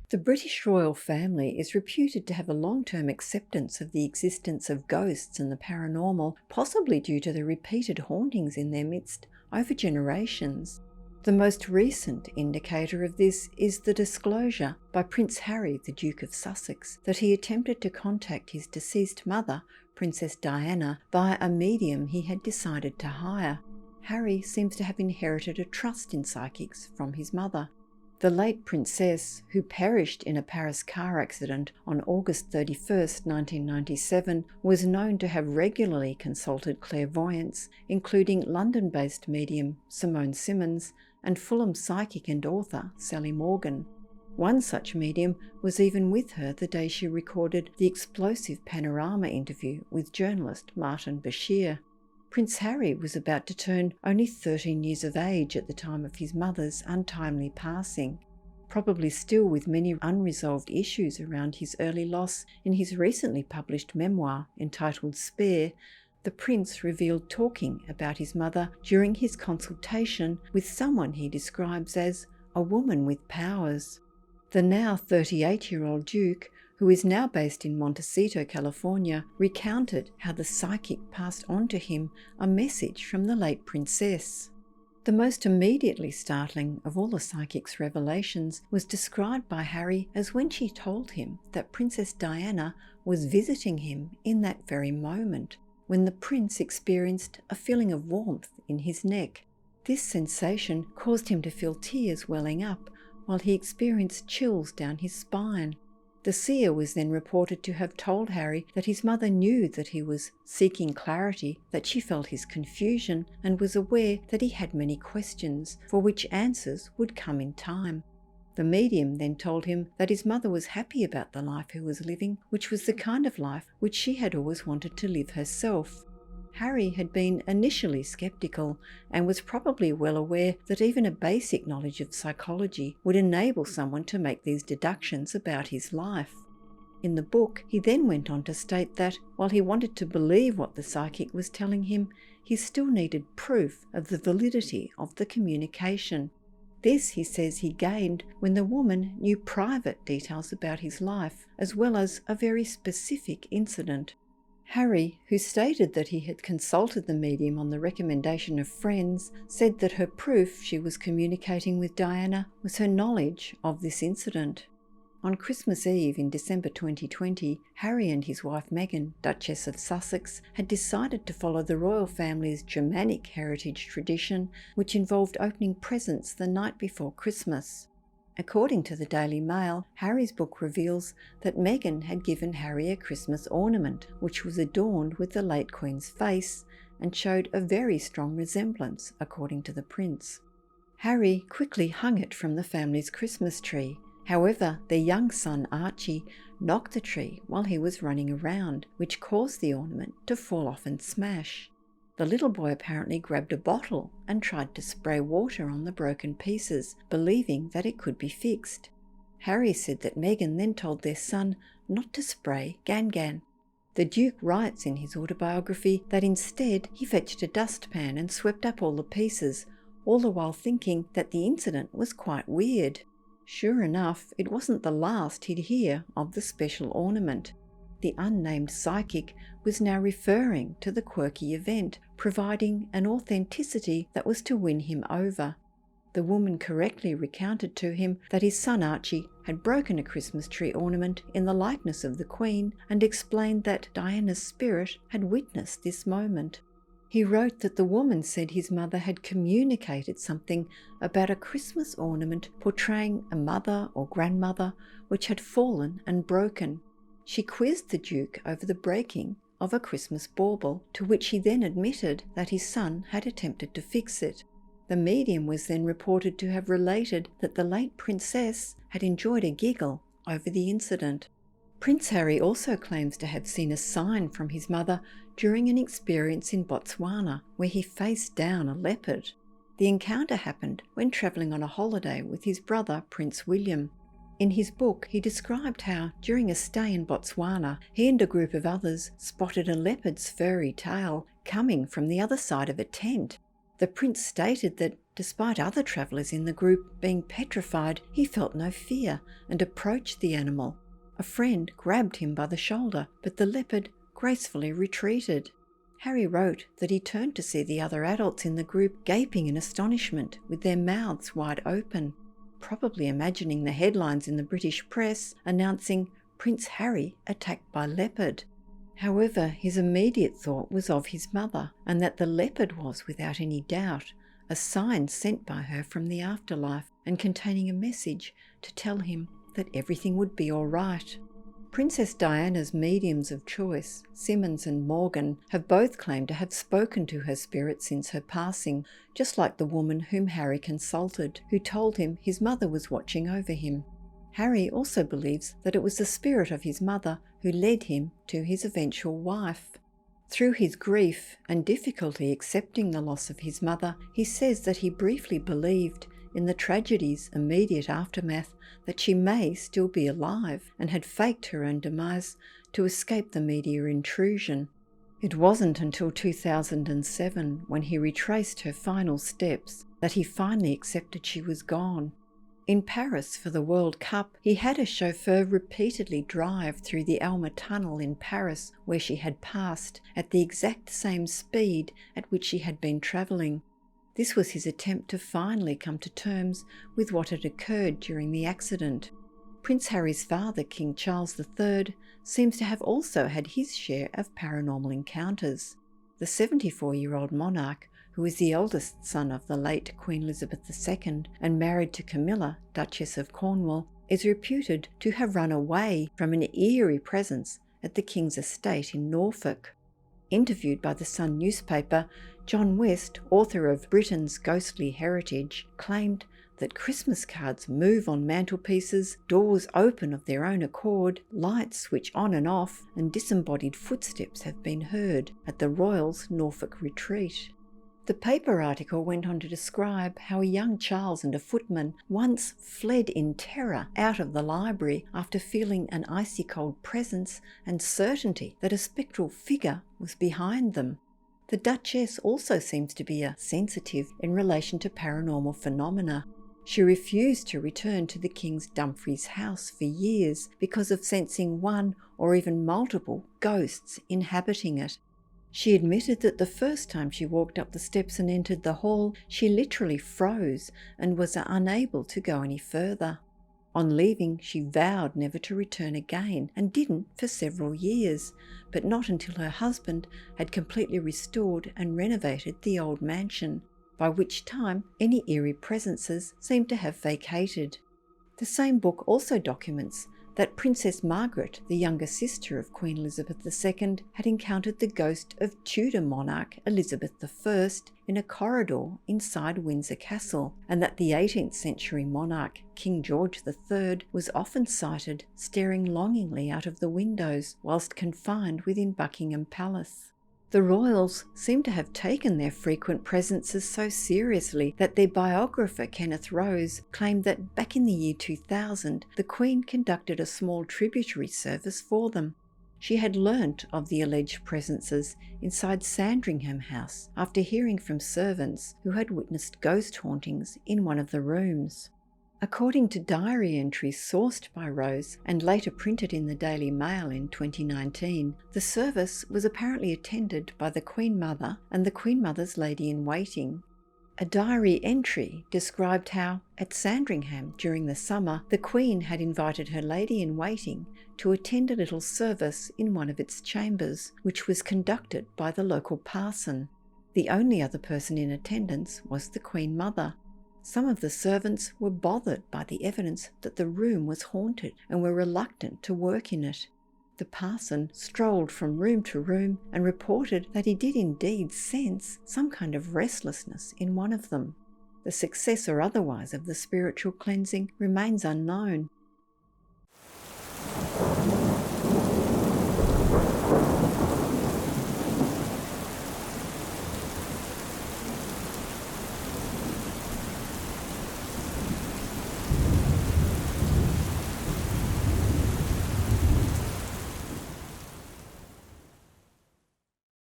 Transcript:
The British royal family is reputed to have a long-term acceptance of the existence of ghosts and the paranormal, possibly due to the repeated hauntings in their midst over generations. The most recent indicator of this is the disclosure by Prince Harry, the Duke of Sussex, that he attempted to contact his deceased mother, Princess Diana, via a medium he had decided to hire. Harry seems to have inherited a trust in psychics from his mother. The late princess, who perished in a Paris car accident on August 31, 1997, was known to have regularly consulted clairvoyants, including London-based medium Simone Simmons and Fulham psychic and author Sally Morgan. One such medium was even with her the day she recorded the explosive Panorama interview with journalist Martin Bashir. Prince Harry was about to turn only 13 years of age at the time of his mother's untimely passing. Probably still with many unresolved issues around his early loss, in his recently published memoir entitled Spare, the prince revealed talking about his mother during his consultation with someone he describes as a woman with powers. The now 38-year-old Duke, who is now based in Montecito, California, recounted how the psychic passed on to him a message from the late princess. The most immediately startling of all the psychic's revelations was described by Harry as when she told him that Princess Diana was visiting him in that very moment, when the prince experienced a feeling of warmth in his neck. This sensation caused him to feel tears welling up, while he experienced chills down his spine. The seer was then reported to have told Harry that his mother knew that he was seeking clarity, that she felt his confusion, and was aware that he had many questions, for which answers would come in time. The medium then told him that his mother was happy about the life he was living, which was the kind of life which she had always wanted to live herself. Harry had been initially skeptical and was probably well aware that even a basic knowledge of psychology would enable someone to make these deductions about his life. In the book, he then went on to state that, while he wanted to believe what the psychic was telling him, he still needed proof of the validity of the communication. This, he says, he gained when the woman knew private details about his life, as well as a very specific incident. Harry, who stated that he had consulted the medium on the recommendation of friends, said that her proof she was communicating with Diana was her knowledge of this incident. On Christmas Eve in December 2020, Harry and his wife Meghan, Duchess of Sussex, had decided to follow the royal family's Germanic heritage tradition, which involved opening presents the night before Christmas. According to the Daily Mail, Harry's book reveals that Meghan had given Harry a Christmas ornament, which was adorned with the late Queen's face and showed a very strong resemblance, according to the prince. Harry quickly hung it from the family's Christmas tree. However, their young son Archie knocked the tree while he was running around, which caused the ornament to fall off and smash. The little boy apparently grabbed a bottle and tried to spray water on the broken pieces, believing that it could be fixed. Harry said that Meghan then told their son not to spray Gan-Gan. The Duke writes in his autobiography that instead he fetched a dustpan and swept up all the pieces, all the while thinking that the incident was quite weird. Sure enough, it wasn't the last he'd hear of the special ornament. The unnamed psychic was now referring to the quirky event, providing an authenticity that was to win him over. The woman correctly recounted to him that his son Archie had broken a Christmas tree ornament in the likeness of the Queen and explained that Diana's spirit had witnessed this moment. He wrote that the woman said his mother had communicated something about a Christmas ornament portraying a mother or grandmother which had fallen and broken. She quizzed the Duke over the breaking of a Christmas bauble, to which he then admitted that his son had attempted to fix it. The medium was then reported to have related that the late princess had enjoyed a giggle over the incident. Prince Harry also claims to have seen a sign from his mother during an experience in Botswana where he faced down a leopard. The encounter happened when travelling on a holiday with his brother Prince William. In his book, he described how, during a stay in Botswana, he and a group of others spotted a leopard's furry tail coming from the other side of a tent. The prince stated that, despite other travellers in the group being petrified, he felt no fear and approached the animal. A friend grabbed him by the shoulder, but the leopard gracefully retreated. Harry wrote that he turned to see the other adults in the group gaping in astonishment with their mouths wide open, probably imagining the headlines in the British press announcing Prince Harry attacked by leopard. However, his immediate thought was of his mother, and that the leopard was, without any doubt, a sign sent by her from the afterlife and containing a message to tell him that everything would be all right. Princess Diana's mediums of choice, Simmons and Morgan, have both claimed to have spoken to her spirit since her passing, just like the woman whom Harry consulted, who told him his mother was watching over him. Harry also believes that it was the spirit of his mother who led him to his eventual wife. Through his grief and difficulty accepting the loss of his mother, he says that he briefly believed, in the tragedy's immediate aftermath, that she may still be alive and had faked her own demise to escape the media intrusion. It wasn't until 2007, when he retraced her final steps, that he finally accepted she was gone. In Paris for the World Cup, he had a chauffeur repeatedly drive through the Alma Tunnel in Paris, where she had passed, at the exact same speed at which she had been travelling. This was his attempt to finally come to terms with what had occurred during the accident. Prince Harry's father, King Charles III, seems to have also had his share of paranormal encounters. The 74-year-old monarch, who is the eldest son of the late Queen Elizabeth II and married to Camilla, Duchess of Cornwall, is reputed to have run away from an eerie presence at the King's estate in Norfolk. Interviewed by the Sun newspaper, John West, author of Britain's Ghostly Heritage, claimed that Christmas cards move on mantelpieces, doors open of their own accord, lights switch on and off, and disembodied footsteps have been heard at the Royals' Norfolk retreat. The paper article went on to describe how a young Charles and a footman once fled in terror out of the library after feeling an icy cold presence and certainty that a spectral figure was behind them. The Duchess also seems to be sensitive in relation to paranormal phenomena. She refused to return to the King's Dumfries house for years because of sensing one or even multiple ghosts inhabiting it. She admitted that the first time she walked up the steps and entered the hall, she literally froze and was unable to go any further. On leaving, she vowed never to return again and didn't for several years, but not until her husband had completely restored and renovated the old mansion, by which time any eerie presences seemed to have vacated. The same book also documents that Princess Margaret, the younger sister of Queen Elizabeth II, had encountered the ghost of Tudor monarch Elizabeth I in a corridor inside Windsor Castle, and that the 18th century monarch King George III was often sighted staring longingly out of the windows whilst confined within Buckingham Palace. The royals seem to have taken their frequent presences so seriously that their biographer Kenneth Rose claimed that back in the year 2000, the Queen conducted a small tributary service for them. She had learnt of the alleged presences inside Sandringham House after hearing from servants who had witnessed ghost hauntings in one of the rooms. According to diary entries sourced by Rose and later printed in the Daily Mail in 2019, the service was apparently attended by the Queen Mother and the Queen Mother's lady-in-waiting. A diary entry described how, at Sandringham during the summer, the Queen had invited her lady-in-waiting to attend a little service in one of its chambers, which was conducted by the local parson. The only other person in attendance was the Queen Mother. Some of the servants were bothered by the evidence that the room was haunted and were reluctant to work in it. The parson strolled from room to room and reported that he did indeed sense some kind of restlessness in one of them. The success or otherwise of the spiritual cleansing remains unknown.